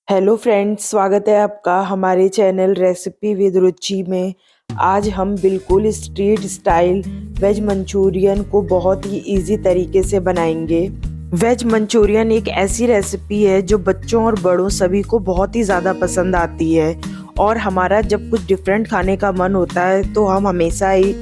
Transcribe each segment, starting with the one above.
Hello friends, स्वागत है आपका हमारे चैनल रेसिपी विद रुचि में। आज हम बिल्कुल स्ट्रीट स्टाइल वेज मंचूरियन को बहुत ही इजी तरीके से बनाएंगे। वेज मंचूरियन एक ऐसी रेसिपी है जो बच्चों और बड़ों सभी को बहुत ही ज़्यादा पसंद आती है। और हमारा जब कुछ डिफरेंट खाने का मन होता है तो हम हमेशा ही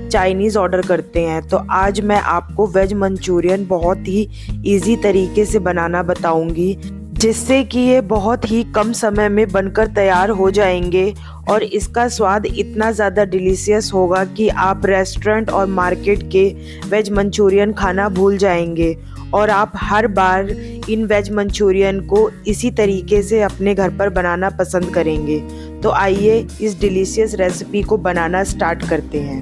चाइनीज़ ऑर्डर करते हैं। तो आज मैं आपको वेज मंचूरियन बहुत ही इजी तरीके से बनाना बताऊंगी, जिससे कि ये बहुत ही कम समय में बनकर तैयार हो जाएंगे और इसका स्वाद इतना ज़्यादा डिलीशियस होगा कि आप रेस्टोरेंट और मार्केट के वेज मंचूरियन खाना भूल जाएंगे और आप हर बार इन वेज मंचूरियन को इसी तरीके से अपने घर पर बनाना पसंद करेंगे। तो आइए इस डिलीशियस रेसिपी को बनाना स्टार्ट करते हैं।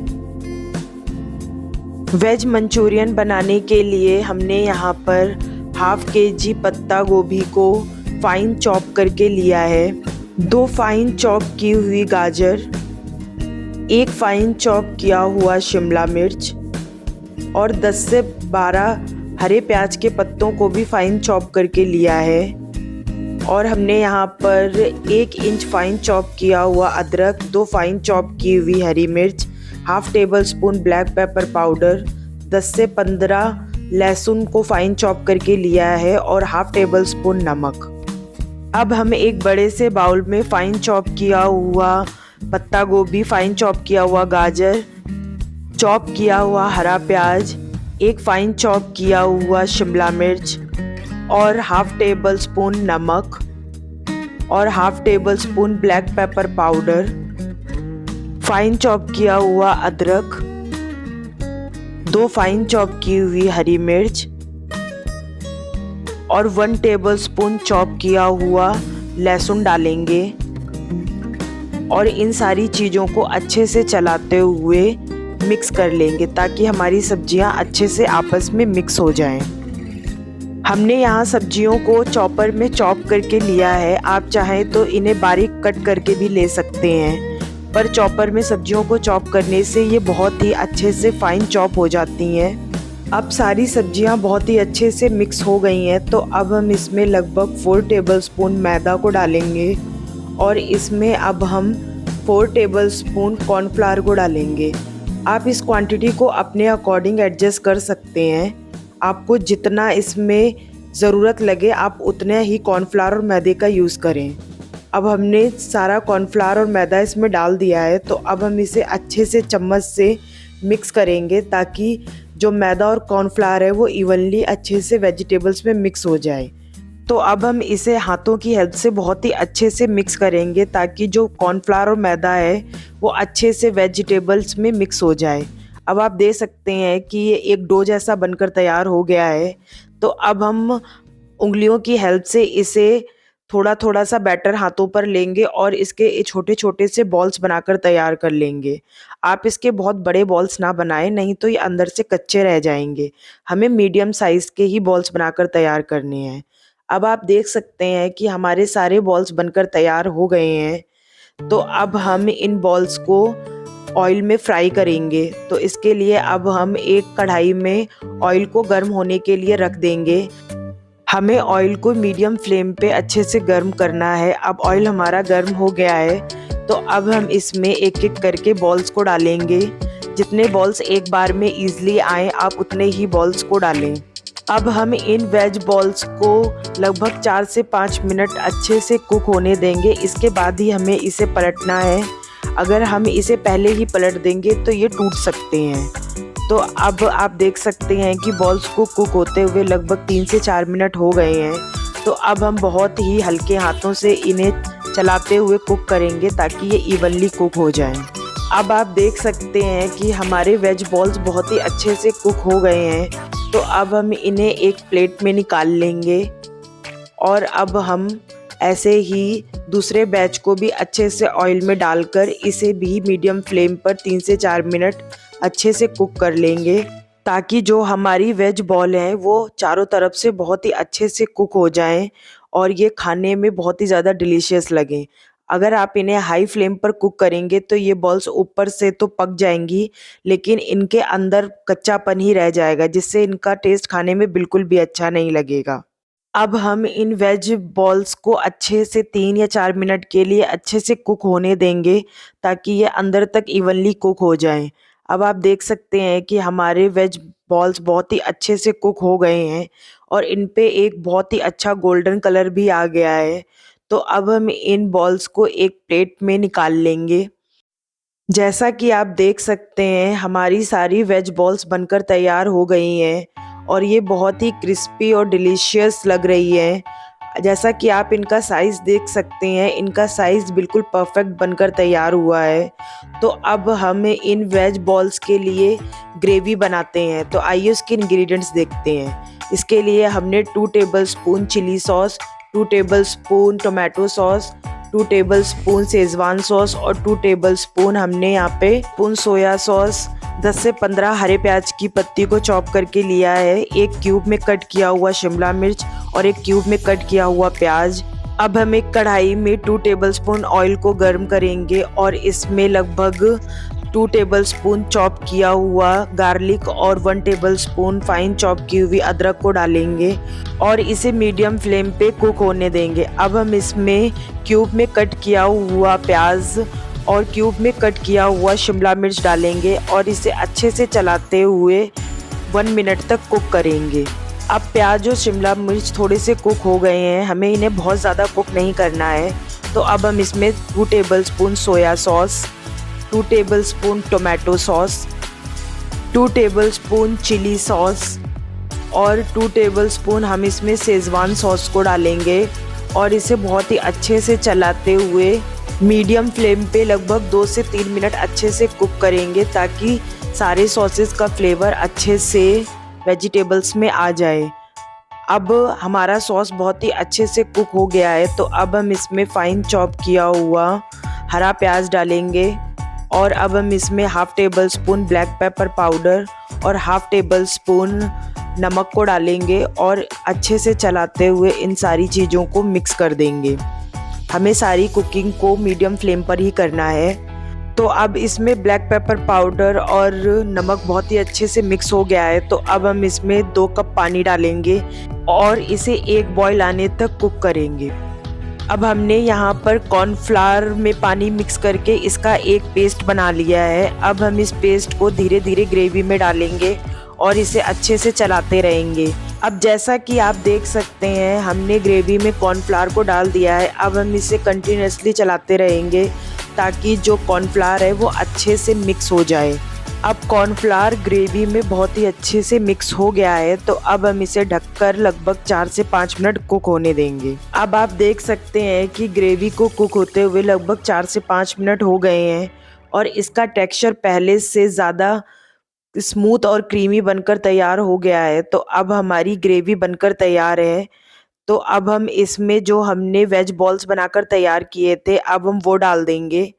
वेज मंचूरियन बनाने के लिए हमने यहाँ पर हाफ केजी पत्ता गोभी को फाइन चॉप करके लिया है, 2 फाइन चॉप की हुई गाजर, 1 फाइन चॉप किया हुआ शिमला मिर्च और 10 से 12 हरे प्याज के पत्तों को भी फाइन चॉप करके लिया है। और हमने यहाँ पर 1 इंच फाइन चॉप किया हुआ अदरक, 2 फाइन चॉप की हुई हरी मिर्च, half table spoon black pepper powder, 10 से 15 लहसुन को फाइन चॉप करके लिया है और हाफ टेबल स्पून नमक। अब हम एक बड़े से बाउल में फाइन चॉप किया हुआ पत्ता गोभी, फाइन चॉप किया हुआ गाजर, चॉप किया हुआ हरा प्याज, 1 फाइन चॉप किया हुआ शिमला मिर्च और हाफ टेबल स्पून नमक और half table spoon black pepper powder, fine chop किया हुआ अदरक, 2 फाइन चॉप की हुई हरी मिर्च और 1 टेबल स्पून चॉप किया हुआ लहसुन डालेंगे और इन सारी चीज़ों को अच्छे से चलाते हुए मिक्स कर लेंगे ताकि हमारी सब्जियां अच्छे से आपस में मिक्स हो जाएं। हमने यहाँ सब्जियों को चॉपर में चॉप करके लिया है। आप चाहें तो इन्हें बारीक कट करके भी ले सकते हैं, पर चॉपर में सब्जियों को चॉप करने से ये बहुत ही अच्छे से फाइन चॉप हो जाती हैं। अब सारी सब्जियां बहुत ही अच्छे से मिक्स हो गई हैं, तो अब हम इसमें लगभग 4 टेबलस्पून मैदा को डालेंगे और इसमें अब हम 4 टेबलस्पून कॉर्नफ्लावर को डालेंगे। आप इस क्वांटिटी को अपने अकॉर्डिंग एडजस्ट कर सकते हैं। आपको जितना इसमें ज़रूरत लगे आप उतना ही कॉर्नफ्लावर और मैदे का यूज़ करें। अब हमने सारा कॉर्नफ्लावर और मैदा इसमें डाल दिया है, तो अब हम इसे अच्छे से चम्मच से मिक्स करेंगे ताकि जो मैदा और कॉर्नफ्लावर है वो इवनली अच्छे से वेजिटेबल्स में मिक्स हो जाए। तो अब हम इसे हाथों की हेल्प से बहुत ही अच्छे से मिक्स करेंगे ताकि जो कॉर्नफ्लावर और मैदा है वो अच्छे से वेजिटेबल्स में मिक्स हो जाए। अब आप देख सकते हैं कि ये एक डो जैसा बनकर तैयार हो गया है। तो अब हम उंगलियों की हेल्प से इसे थोड़ा थोड़ा सा बैटर हाथों पर लेंगे और इसके छोटे छोटे से बॉल्स बनाकर तैयार कर लेंगे। आप इसके बहुत बड़े बॉल्स ना बनाएं, नहीं तो ये अंदर से कच्चे रह जाएंगे। हमें मीडियम साइज़ के ही बॉल्स बनाकर तैयार करने हैं। अब आप देख सकते हैं कि हमारे सारे बॉल्स बनकर तैयार हो गए हैं। तो अब हम इन बॉल्स को ऑयल में फ्राई करेंगे। तो इसके लिए अब हम एक कढ़ाई में ऑयल को गर्म होने के लिए रख देंगे। हमें ऑयल को मीडियम फ्लेम पे अच्छे से गर्म करना है। अब ऑयल हमारा गर्म हो गया है, तो अब हम इसमें एक एक करके बॉल्स को डालेंगे। जितने बॉल्स एक बार में ईजिली आए आप उतने ही बॉल्स को डालें। अब हम इन वेज बॉल्स को लगभग 4 से 5 मिनट अच्छे से कुक होने देंगे। इसके बाद ही हमें इसे पलटना है। अगर हम इसे पहले ही पलट देंगे तो ये टूट सकते हैं। तो अब आप देख सकते हैं कि बॉल्स को कुक होते हुए लगभग 3 से 4 मिनट हो गए हैं। तो अब हम बहुत ही हल्के हाथों से इन्हें चलाते हुए कुक करेंगे ताकि ये इवनली कुक हो जाएं। अब आप देख सकते हैं कि हमारे वेज बॉल्स बहुत ही अच्छे से कुक हो गए हैं। तो अब हम इन्हें एक प्लेट में निकाल लेंगे और अब हम ऐसे ही दूसरे बैच को भी अच्छे से ऑयल में डालकर इसे भी मीडियम फ्लेम पर 3 से 4 मिनट अच्छे से कुक कर लेंगे ताकि जो हमारी वेज बॉल है वो चारों तरफ से बहुत ही अच्छे से कुक हो जाएं और ये खाने में बहुत ही ज़्यादा डिलीशियस लगें। अगर आप इन्हें हाई फ्लेम पर कुक करेंगे तो ये बॉल्स ऊपर से तो पक जाएंगी, लेकिन इनके अंदर कच्चापन ही रह जाएगा, जिससे इनका टेस्ट खाने में बिल्कुल भी अच्छा नहीं लगेगा। अब हम इन वेज बॉल्स को अच्छे से 3 या 4 मिनट के लिए अच्छे से कुक होने देंगे ताकि ये अंदर तक इवनली कुक हो जाएं। अब आप देख सकते हैं कि हमारे वेज बॉल्स बहुत ही अच्छे से कुक हो गए हैं और इन पे एक बहुत ही अच्छा गोल्डन कलर भी आ गया है। तो अब हम इन बॉल्स को एक प्लेट में निकाल लेंगे। जैसा कि आप देख सकते हैं हमारी सारी वेज बॉल्स बनकर तैयार हो गई हैं और ये बहुत ही क्रिस्पी और डिलीशियस लग रही है। जैसा कि आप इनका साइज़ देख सकते हैं, इनका साइज़ बिल्कुल परफेक्ट बनकर तैयार हुआ है। तो अब हम इन वेज बॉल्स के लिए ग्रेवी बनाते हैं। तो आइए उसके इंग्रेडिएंट्स देखते हैं। इसके लिए हमने 2 tablespoon chilli sauce, 2 tablespoon tomato sauce, 2 tablespoon schezwan sauce और 2 टेबलस्पून हमने यहाँ पे सोया सॉस, 10 से 15 हरे प्याज की पत्ती को चॉप करके लिया है, 1 क्यूब में कट किया हुआ शिमला मिर्च और 1 क्यूब में कट किया हुआ प्याज। अब हम एक कढ़ाई में 2 टेबलस्पून ऑयल को गर्म करेंगे और इसमें लगभग 2 टेबलस्पून चॉप किया हुआ गार्लिक और 1 टेबलस्पून फाइन चॉप की हुई अदरक को डालेंगे और इसे मीडियम फ्लेम पे कुक होने देंगे। अब हम इसमें क्यूब में कट किया हुआ प्याज और क्यूब में कट किया हुआ शिमला मिर्च डालेंगे और इसे अच्छे से चलाते हुए 1 मिनट तक कुक करेंगे। अब प्याज और शिमला मिर्च थोड़े से कुक हो गए हैं, हमें इन्हें बहुत ज़्यादा कुक नहीं करना है। तो अब हम इसमें 2 tablespoon soya sauce, 2 tablespoon tomato sauce, 2 tablespoon chilli sauce और 2 टेबलस्पून हम इसमें शेजवान सॉस को डालेंगे और इसे बहुत ही अच्छे से चलाते हुए मीडियम फ्लेम पे लगभग 2 से 3 मिनट अच्छे से कुक करेंगे ताकि सारे सॉसेस का फ्लेवर अच्छे से वेजिटेबल्स में आ जाए। अब हमारा सॉस बहुत ही अच्छे से कुक हो गया है। तो अब हम इसमें फाइन चॉप किया हुआ हरा प्याज डालेंगे और अब हम इसमें half table spoon black pepper powder और हाफ टेबल स्पून नमक को डालेंगे और अच्छे से चलाते हुए इन सारी चीज़ों को मिक्स कर देंगे। हमें सारी कुकिंग को मीडियम फ्लेम पर ही करना है। तो अब इसमें ब्लैक पेपर पाउडर और नमक बहुत ही अच्छे से मिक्स हो गया है। तो अब हम इसमें 2 कप पानी डालेंगे और इसे 1 बॉयल आने तक कुक करेंगे। अब हमने यहाँ पर कॉर्नफ्लावर में पानी मिक्स करके इसका एक पेस्ट बना लिया है। अब हम इस पेस्ट को धीरे धीरे ग्रेवी में डालेंगे और इसे अच्छे से चलाते रहेंगे। अब जैसा कि आप देख सकते हैं हमने ग्रेवी में कॉर्नफ्लावर को डाल दिया है। अब हम इसे कंटिन्यूसली चलाते रहेंगे ताकि जो कॉर्नफ्लावर है वो अच्छे से मिक्स हो जाए। अब कॉर्नफ्लावर ग्रेवी में बहुत ही अच्छे से मिक्स हो गया है। तो अब हम इसे ढककर लगभग 4 से 5 मिनट कुक होने देंगे। अब आप देख सकते हैं कि ग्रेवी को कुक होते हुए लगभग 4 से 5 मिनट हो गए हैं और इसका टेक्सचर पहले से ज़्यादा स्मूथ और क्रीमी बनकर तैयार हो गया है। तो अब हमारी ग्रेवी बनकर तैयार है। तो अब हम इसमें जो हमने वेज बॉल्स बनाकर तैयार किए थे अब हम वो डाल देंगे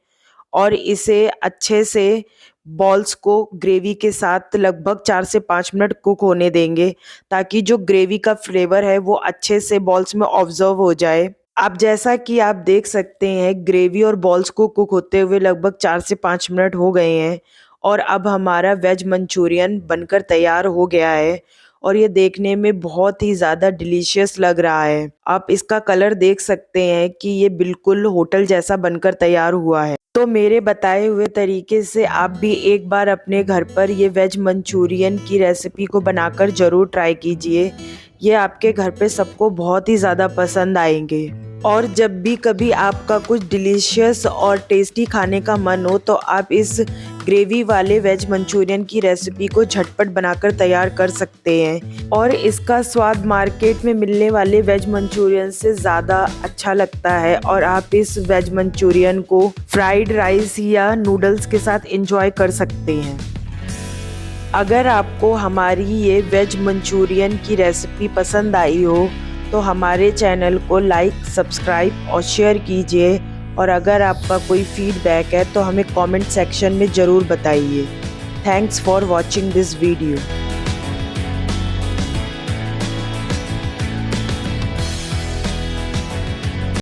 और इसे अच्छे से बॉल्स को ग्रेवी के साथ लगभग 4 से 5 मिनट कुक होने देंगे ताकि जो ग्रेवी का फ्लेवर है वो अच्छे से बॉल्स में ऑब्जर्व हो जाए। अब जैसा कि आप देख सकते हैं ग्रेवी और बॉल्स को कुक होते हुए लगभग 4 से 5 मिनट हो गए हैं और अब हमारा वेज मंचूरियन बनकर तैयार हो गया है और ये देखने में बहुत ही ज़्यादा डिलीशियस लग रहा है। आप इसका कलर देख सकते हैं कि ये बिल्कुल होटल जैसा बनकर तैयार हुआ है। तो मेरे बताए हुए तरीके से आप भी एक बार अपने घर पर ये वेज मंचूरियन की रेसिपी को बनाकर ज़रूर ट्राई कीजिए। ये आपके घर पे सबको बहुत ही ज़्यादा पसंद आएंगे। और जब भी कभी आपका कुछ डिलीशियस और टेस्टी खाने का मन हो तो आप इस ग्रेवी वाले वेज मंचूरियन की रेसिपी को झटपट बनाकर तैयार कर सकते हैं और इसका स्वाद मार्केट में मिलने वाले वेज मंचूरियन से ज़्यादा अच्छा लगता है और आप इस वेज मंचूरियन को फ्राइड राइस या नूडल्स के साथ एंजॉय कर सकते हैं। अगर आपको हमारी ये वेज मंचूरियन की रेसिपी पसंद आई हो तो हमारे चैनल को लाइक, सब्सक्राइब और शेयर कीजिए और अगर आपका कोई फीडबैक है तो हमें कमेंट सेक्शन में ज़रूर बताइए। Thanks for watching this video.